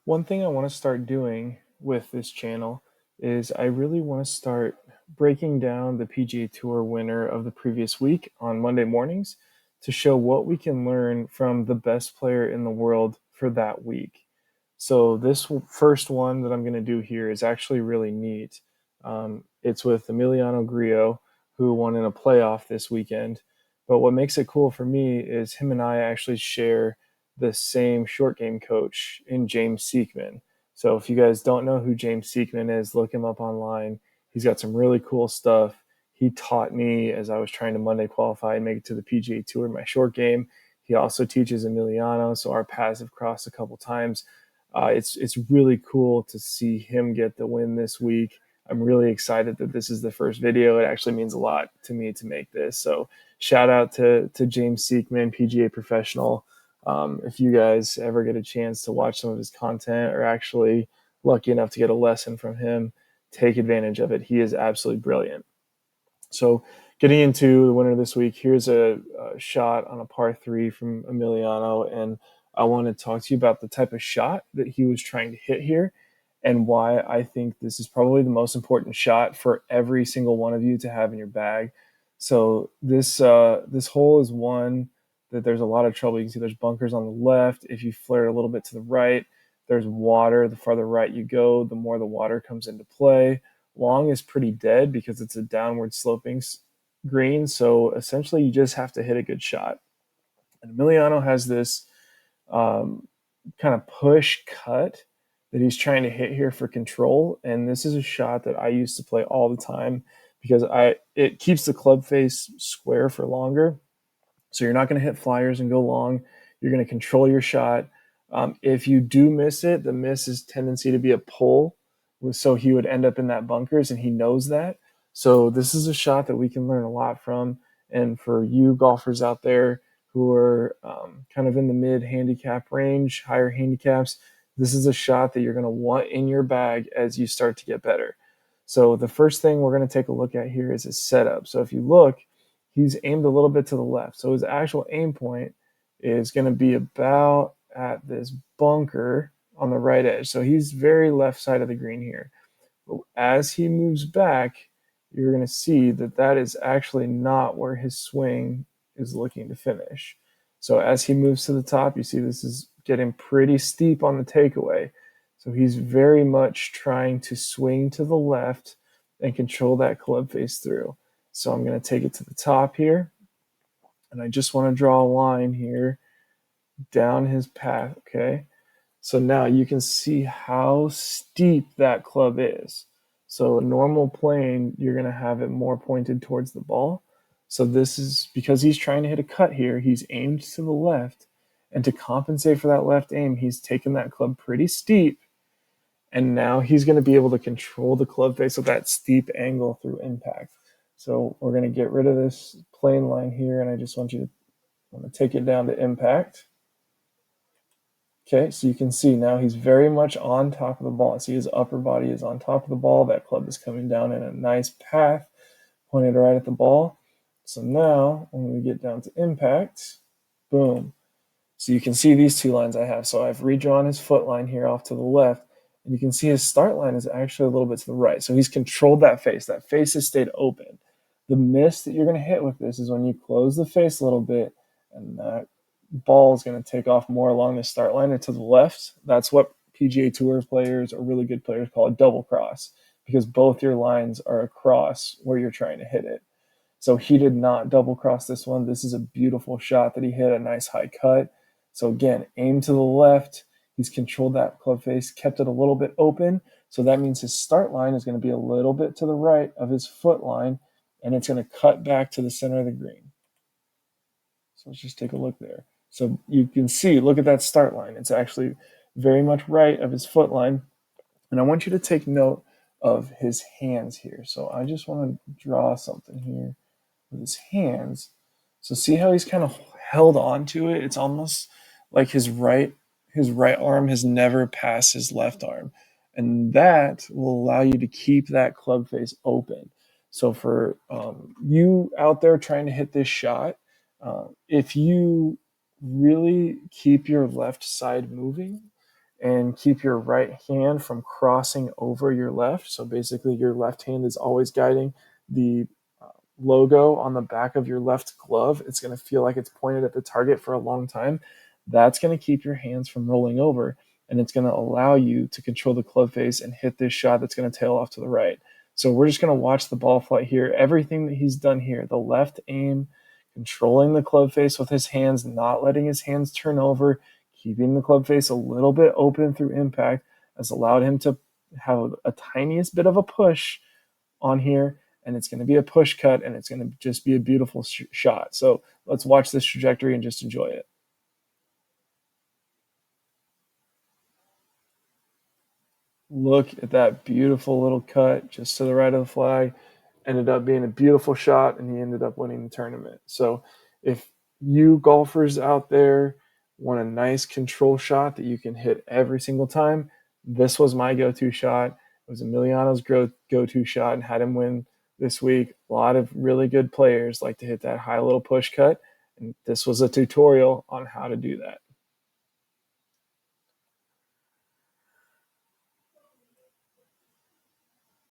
One thing I want to start doing with this channel is I really want to start breaking down the PGA Tour winner of the previous week on Monday mornings to show what we can learn from the best player in the world for that week. So this first one that I'm going to do here is actually really neat. It's with Emiliano Grillo, who won in a playoff this weekend. But what makes it cool for me is him and I actually share the same short game coach in James Seekman. So if you guys don't know who James Seekman is, look him up online. He's got some really cool stuff. He taught me as I was trying to Monday qualify and make it to the PGA Tour in my short game. He also teaches Emiliano, so our paths have crossed a couple times. It's really cool to see him get the win this week. I'm really excited that this is the first video. It actually means a lot to me to make this. So shout out to James Seekman, PGA professional. If you guys ever get a chance to watch some of his content or actually lucky enough to get a lesson from him, take advantage of it. He is absolutely brilliant. So, getting into the winner this week, here's a shot on a par three from Emiliano. And I want to talk to you about the type of shot that he was trying to hit here and why I think this is probably the most important shot for every single one of you to have in your bag. So, this hole is one that there's a lot of trouble. You can see there's bunkers on the left. If you flare a little bit to the right, there's water. The farther right you go, the more the water comes into play. Long is pretty dead because it's a downward sloping green. So essentially, you just have to hit a good shot. And Emiliano has this kind of push cut that he's trying to hit here for control. And this is a shot that I used to play all the time because it keeps the club face square for longer. So you're not going to hit flyers and go long. You're going to control your shot. If you do miss it, the miss is tendency to be a pull. So he would end up in that bunkers, and he knows that. So this is a shot that we can learn a lot from. And for you golfers out there who are kind of in the mid handicap range, higher handicaps, this is a shot that you're going to want in your bag as you start to get better. So the first thing we're going to take a look at here is his setup. So if you look, he's aimed a little bit to the left. So his actual aim point is going to be about at this bunker on the right edge. So he's very left side of the green here. But as he moves back, you're going to see that that is actually not where his swing is looking to finish. So as he moves to the top, you see this is getting pretty steep on the takeaway. So he's very much trying to swing to the left and control that club face through. So I'm going to take it to the top here. And I just want to draw a line here down his path, okay? So now you can see how steep that club is. So a normal plane, you're going to have it more pointed towards the ball. So this is because he's trying to hit a cut here. He's aimed to the left. And to compensate for that left aim, he's taken that club pretty steep. And now he's going to be able to control the club face with that steep angle through impact. So we're going to get rid of this plane line here. And I just want you to take it down to impact. Okay, so you can see now he's very much on top of the ball. See his upper body is on top of the ball. That club is coming down in a nice path, pointed right at the ball. So now when we get down to impact, boom. So you can see these two lines I have. So I've redrawn his foot line here off to the left, and you can see his start line is actually a little bit to the right. So he's controlled that face. That face has stayed open. The miss that you're going to hit with this is when you close the face a little bit, and that ball is going to take off more along the start line or to the left. That's what PGA Tour players or really good players call a double cross, because both your lines are across where you're trying to hit it. So he did not double cross this one. This is a beautiful shot that he hit, a nice high cut. So again, aim to the left. He's controlled that club face, kept it a little bit open. So that means his start line is going to be a little bit to the right of his foot line, and it's going to cut back to the center of the green. So let's just take a look there. So you can see, look at that start line. It's actually very much right of his foot line. And I want you to take note of his hands here. So I just want to draw something here with his hands. So see how he's kind of held on to it? It's almost like his right arm has never passed his left arm. And that will allow you to keep that club face open. So for you out there trying to hit this shot, if you really keep your left side moving and keep your right hand from crossing over your left. So basically, your left hand is always guiding the logo on the back of your left glove. It's going to feel like it's pointed at the target for a long time. That's going to keep your hands from rolling over, and it's going to allow you to control the club face and hit this shot that's going to tail off to the right. So we're just going to watch the ball flight here. Everything that he's done here, the left aim, controlling the club face with his hands, not letting his hands turn over, keeping the club face a little bit open through impact, has allowed him to have a tiniest bit of a push on here, and it's going to be a push cut, and it's going to just be a beautiful shot. So let's watch this trajectory and just enjoy it. Look at that beautiful little cut just to the right of the flag. Ended up being a beautiful shot, and he ended up winning the tournament. So if you golfers out there want a nice control shot that you can hit every single time, this was my go-to shot. It was Emiliano's go-to shot and had him win this week. A lot of really good players like to hit that high little push cut, and this was a tutorial on how to do that.